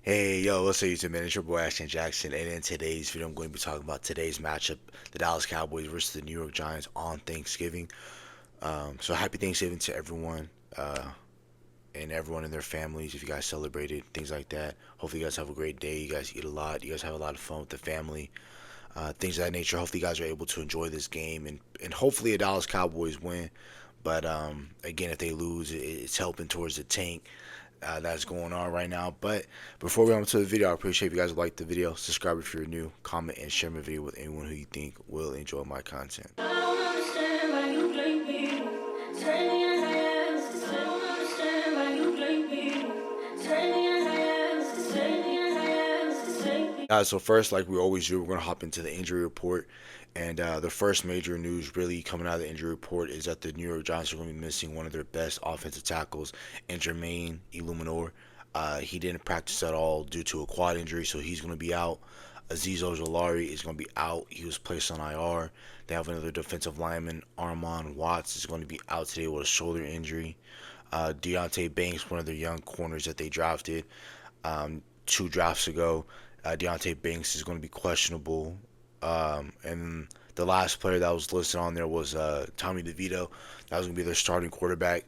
Hey, yo, what's up, YouTube, man? It's your boy, Ashton Jackson, and in today's video, I'm going to be talking about today's matchup, the Dallas Cowboys versus the New York Giants on Thanksgiving. So happy Thanksgiving to everyone, and everyone and their families, if you guys celebrated, things like that. Hopefully you guys have a great day, you guys eat a lot, you guys have a lot of fun with the family, things of that nature. Hopefully you guys are able to enjoy this game, and hopefully a Dallas Cowboys win. But again, if they lose, it's helping towards the tank that's going on right now. But before we go into the video, I appreciate if you guys like the video. Subscribe if you're new, comment, and share my video with anyone who you think will enjoy my content. So first, like we always do, we're going to hop into the injury report. And the first major news really coming out of the injury report is that the New York Giants are going to be missing one of their best offensive tackles, and Jermaine Illuminor. He didn't practice at all due to a quad injury, so he's going to be out. Aziz Ojolari is going to be out. He was placed on IR. They have another defensive lineman, Armon Watts, is going to be out today with a shoulder injury. Deontay Banks, one of their young corners that they drafted 2 drafts ago. Deontay Banks is going to be questionable. And the last player that was listed on there was Tommy DeVito. That was going to be their starting quarterback.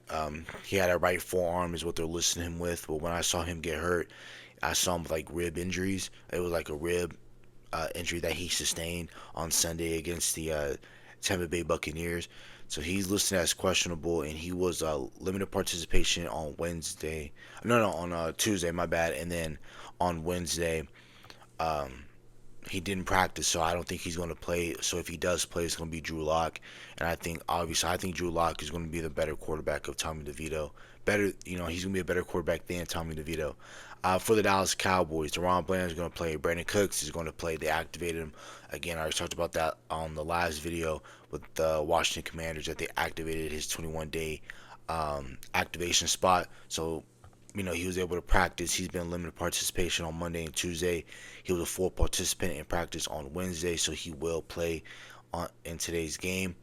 He had a right forearm, is what they're listing him with. But when I saw him get hurt, I saw him with like rib injuries. It was like a rib injury that he sustained on Sunday against the Tampa Bay Buccaneers. So he's listed as questionable, and he was limited participation on Wednesday. No, on Tuesday, my bad. And then on Wednesday, um, he didn't practice, so I don't think he's going to play. So if he does play, it's going to be Drew Lock, and I think Drew Lock is going to be the better quarterback of Tommy DeVito. Better, he's going to be a better quarterback than Tommy DeVito. For the Dallas Cowboys, Deron Bland is going to play. Brandon Cooks is going to play. They activated him again. I already talked about that on the last video with the Washington Commanders, that they activated his 21-day activation spot. So he was able to practice. He's been limited participation on Monday and Tuesday. He was a full participant in practice on Wednesday, so he will play in today's game.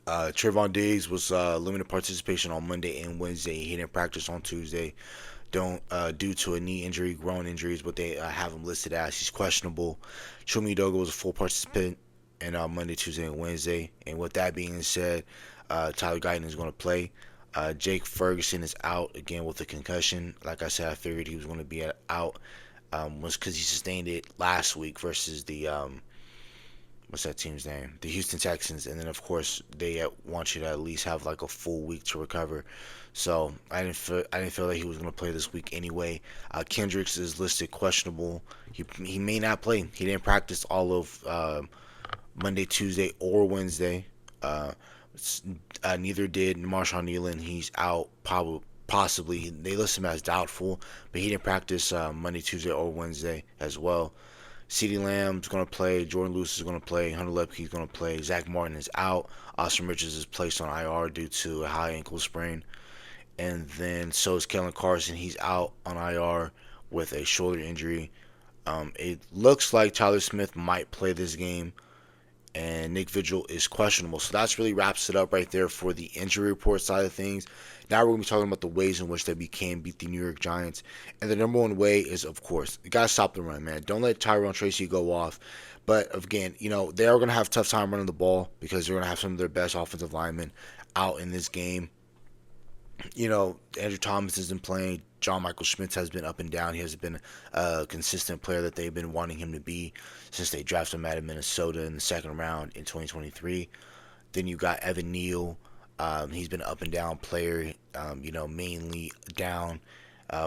Trevon Diggs was limited participation on Monday and Wednesday. He didn't practice on Tuesday, don't due to a knee injury, groin injuries, but they have him listed as he's questionable. Chumi Doga was a full participant in Monday, Tuesday, and Wednesday. And with that being said, Tyler Guyton is going to play. Jake Ferguson is out again with a concussion. Like I said, I figured he was going to be out. Was because he sustained it last week versus the what's that team's name? The Houston Texans. And then of course they want you to at least have like a full week to recover. So I didn't feel like he was going to play this week anyway. Kendricks is listed questionable. He may not play. He didn't practice all of Monday, Tuesday, or Wednesday. Neither did Marshawn Nealon. He's out, possibly. They list him as doubtful, but he didn't practice Monday, Tuesday, or Wednesday as well. CeeDee Lamb's going to play. Jordan Lewis is going to play. Hunter Lepke is going to play. Zach Martin is out. Austin Richards is placed on IR due to a high ankle sprain. And then so is Kellen Carson. He's out on IR with a shoulder injury. It looks like Tyler Smith might play this game, and Nick Vigil is questionable. So that's really wraps it up right there for the injury report side of things. Now we're going to be talking about the ways in which that we can beat the New York Giants. And the number one way is, of course, you got to stop the run, man. Don't let Tyrone Tracy go off. But again, they are going to have a tough time running the ball because they're going to have some of their best offensive linemen out in this game. Andrew Thomas isn't playing. John Michael Schmitz has been up and down. He has been a consistent player that they've been wanting him to be since they drafted him out of Minnesota in the second round in 2023. Then you got Evan Neal. He's been an up and down player, mainly down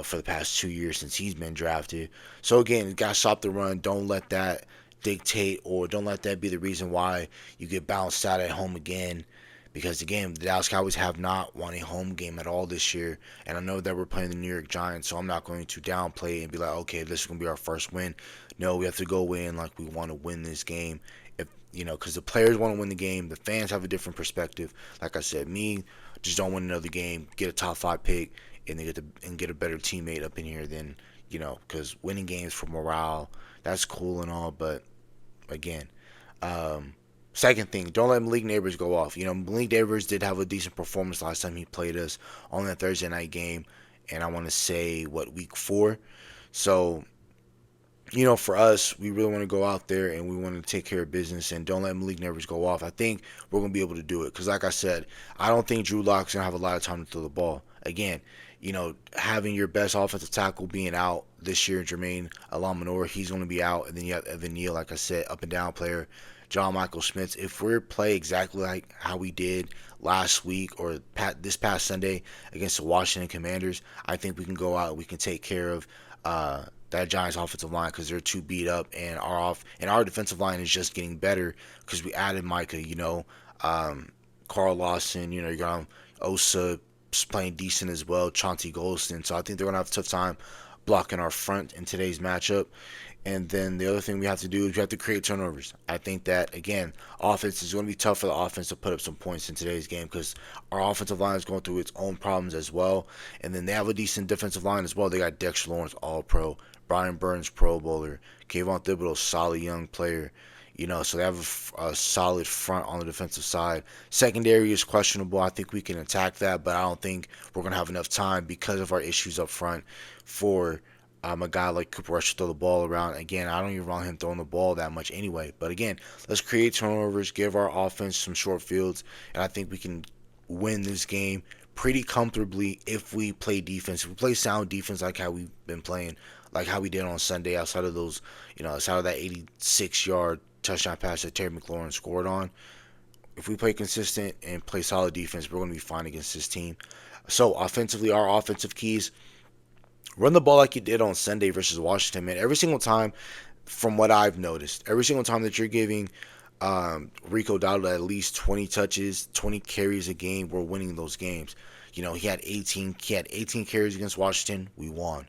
for the past 2 years since he's been drafted. So again, you got to stop the run. Don't let that dictate, or don't let that be the reason why you get bounced out at home again. Because again, the Dallas Cowboys have not won a home game at all this year, and I know that we're playing the New York Giants, so I'm not going to downplay it and be like, okay, this is going to be our first win. No, we have to go in like we want to win this game. If because the players want to win the game, the fans have a different perspective. Like I said, me just don't win another game, get a top 5 pick, and then get a better teammate up in here than because winning games for morale, that's cool and all, but again. Second thing, don't let Malik Neighbors go off. Malik Neighbors did have a decent performance last time he played us on that Thursday night game, and I want to say, week 4. So, for us, we really want to go out there and we want to take care of business and don't let Malik Neighbors go off. I think we're going to be able to do it because, like I said, I don't think Drew Lock's going to have a lot of time to throw the ball. Again, having your best offensive tackle being out this year, Jermaine Alamanor, he's going to be out. And then you have Evan Neal, like I said, up and down player. John Michael Schmitz. If we play exactly like how we did last week or this past Sunday against the Washington Commanders, I think we can go out and we can take care of that Giants offensive line because they're too beat up, and our defensive line is just getting better because we added Micah. Carl Lawson. You got Osa playing decent as well. Chauncey Golston. So I think they're gonna have a tough time blocking our front in today's matchup. And then the other thing we have to do is we have to create turnovers. I think that, again, offense is going to be tough for the offense to put up some points in today's game because our offensive line is going through its own problems as well. And then they have a decent defensive line as well. They got Dexter Lawrence, all pro, Brian Burns, Pro Bowler, Kayvon Thibodeau, solid young player. So they have a solid front on the defensive side. Secondary is questionable. I think we can attack that, but I don't think we're going to have enough time because of our issues up front for a guy like Cooper Rush to throw the ball around. Again, I don't even want him throwing the ball that much anyway. But again, let's create turnovers, give our offense some short fields, and I think we can win this game pretty comfortably if we play defense. If we play sound defense like how we've been playing, like how we did on Sunday, outside of those, outside of that 86-yard touchdown pass that Terry McLaurin scored on. If we play consistent and play solid defense, we're going to be fine against this team. So offensively, our offensive keys: run the ball like you did on Sunday versus Washington, man. Every single time, from what I've noticed, every single time that you're giving Rico Dowdle at least 20 touches, 20 carries a game, we're winning those games. He had 18 carries against Washington. We won.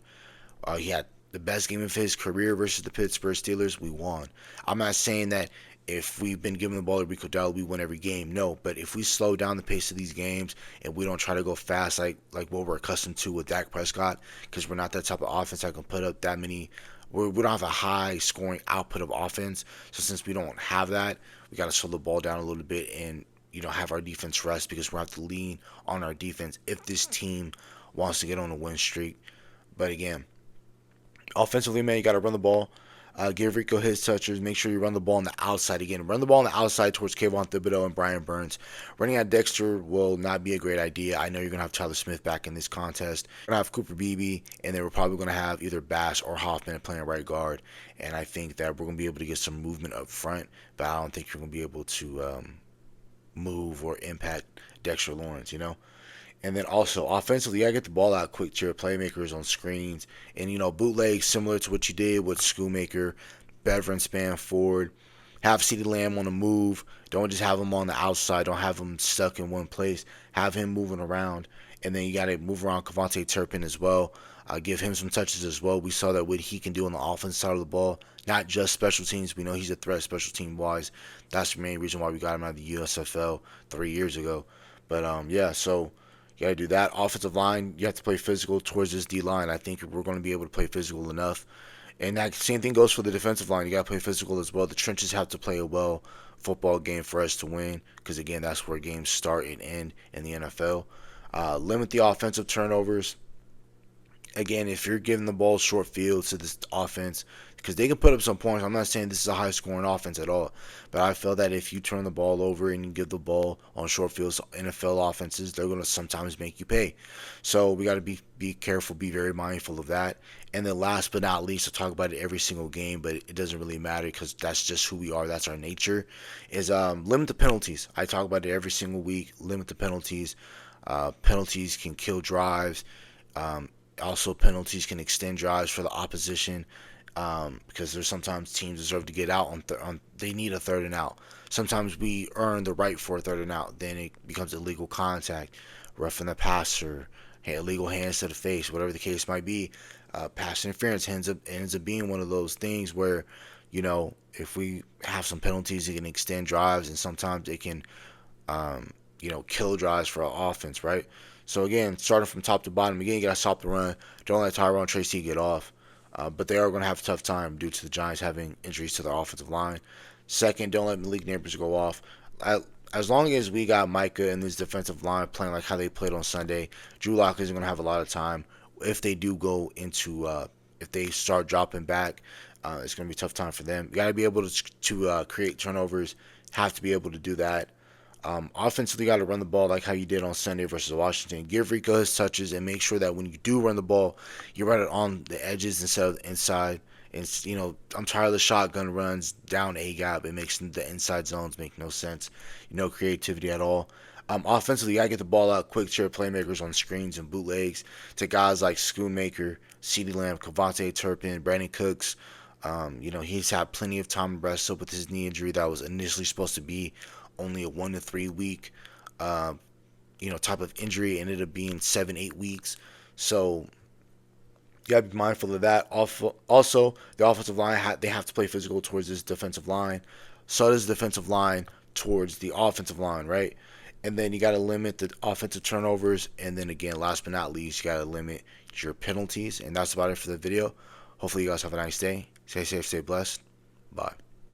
He had the best game of his career versus the Pittsburgh Steelers. We won. I'm not saying that if we've been giving the ball to Rico Dowdle, we win every game. No, but if we slow down the pace of these games and we don't try to go fast like what we're accustomed to with Dak Prescott, because we're not that type of offense that can put up that many. We don't have a high scoring output of offense. So since we don't have that, we got to slow the ball down a little bit and have our defense rest because we have to lean on our defense if this team wants to get on a win streak. But again, offensively, man, you got to run the ball. Give Rico his touches. Make sure you run the ball on the outside. Again, run the ball on the outside towards Kayvon Thibodeau and Brian Burns. Running at Dexter will not be a great idea. I know you're going to have Tyler Smith back in this contest. You're going to have Cooper Beebe, and then we're probably going to have either Bass or Hoffman playing right guard. And I think that we're going to be able to get some movement up front, but I don't think you're going to be able to move or impact Dexter Lawrence. And then also offensively, you gotta get the ball out quick to your playmakers on screens. And bootleg similar to what you did with Schoonmaker, Beverin Span Ford. Have CeeDee Lamb on the move. Don't just have him on the outside. Don't have him stuck in one place. Have him moving around. And then you gotta move around Kevontae Turpin as well. Give him some touches as well. We saw that what he can do on the offensive side of the ball, not just special teams. We know he's a threat special team wise. That's the main reason why we got him out of the USFL 3 years ago. But yeah, so you got to do that. Offensive line, you have to play physical towards this D line. I think we're going to be able to play physical enough. And that same thing goes for the defensive line. You got to play physical as well. The trenches have to play a well football game for us to win because, again, that's where games start and end in the NFL. Limit the offensive turnovers. Again, if you're giving the ball short field to this offense, because they can put up some points. I'm not saying this is a high-scoring offense at all, but I feel that if you turn the ball over and you give the ball on short fields, NFL offenses, they're going to sometimes make you pay. So we got to be careful, be very mindful of that. And then last but not least, I talk about it every single game, but it doesn't really matter because that's just who we are. That's our nature, is limit the penalties. I talk about it every single week. Limit the penalties. Penalties can kill drives. Also, penalties can extend drives for the opposition because there's sometimes teams deserve to get out on they need a third and out. Sometimes we earn the right for a third and out. Then it becomes illegal contact, roughing the passer, illegal hands to the face, whatever the case might be. Pass interference ends up being one of those things where, if we have some penalties, it can extend drives, and sometimes it can, kill drives for our offense, right? So again, starting from top to bottom, again, you got to stop the run. Don't let Tyrone Tracy get off. But they are going to have a tough time due to the Giants having injuries to their offensive line. Second, don't let Malik Neighbors go off. As long as we got Micah and this defensive line playing like how they played on Sunday, Drew Lock isn't going to have a lot of time if they do go into if they start dropping back, it's going to be a tough time for them. You got to be able to create turnovers. Have to be able to do that. Offensively, you got to run the ball like how you did on Sunday versus Washington. Give Rico his touches and make sure that when you do run the ball, you run it on the edges instead of the inside. And I'm tired of the shotgun runs down A gap. It makes the inside zones make no sense. No creativity at all. Offensively, you gotta get the ball out quick to your playmakers on screens and bootlegs to guys like Schoonmaker, CeeDee Lamb, Cavante Turpin, Brandon Cooks. He's had plenty of time to rest up with his knee injury that was initially supposed to be only a 1 to 3 week, uh, type of injury. It ended up being 7, 8 weeks. So you gotta be mindful of that. Also, the offensive line they have to play physical towards this defensive line. So does the defensive line towards the offensive line, right? And then you got to limit the offensive turnovers. And then again, last but not least, you got to limit your penalties. And that's about it for the video. Hopefully, you guys have a nice day. Stay safe, stay blessed. Bye.